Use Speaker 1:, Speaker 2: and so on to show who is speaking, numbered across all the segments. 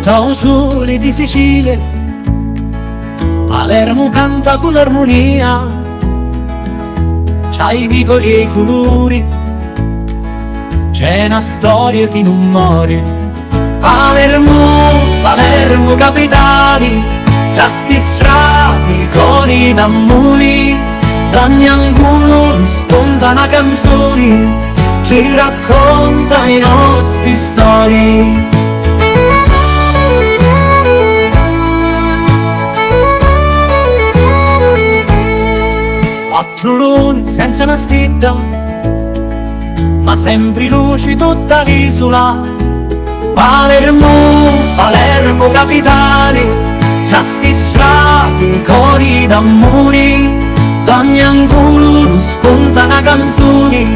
Speaker 1: Sole di Sicilia, Palermo canta con l'armonia, c'ha i vicoli e i colori, c'è una storia che non muore. Palermo, Palermo capitali, già sti strati con i tammuri, da ogni angolo spunta una canzone che racconta i nostri storie. Quattro lune senza una stella, ma sempre luci tutta l'isola. Palermo, Palermo capitale, già sti strati con i tammuri, da ogni angolo spunta una canzone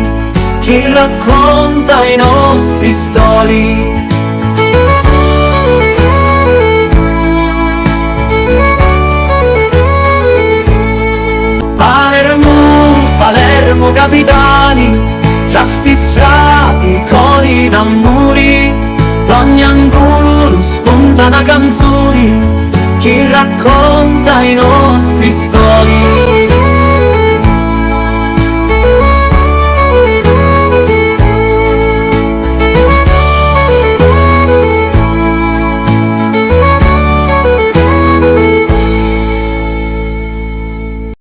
Speaker 1: che racconta i nostri storie. Palermo capitali, già sti strati con i tammuri, ogni angolo spunta una canzone che racconta i nostri storie.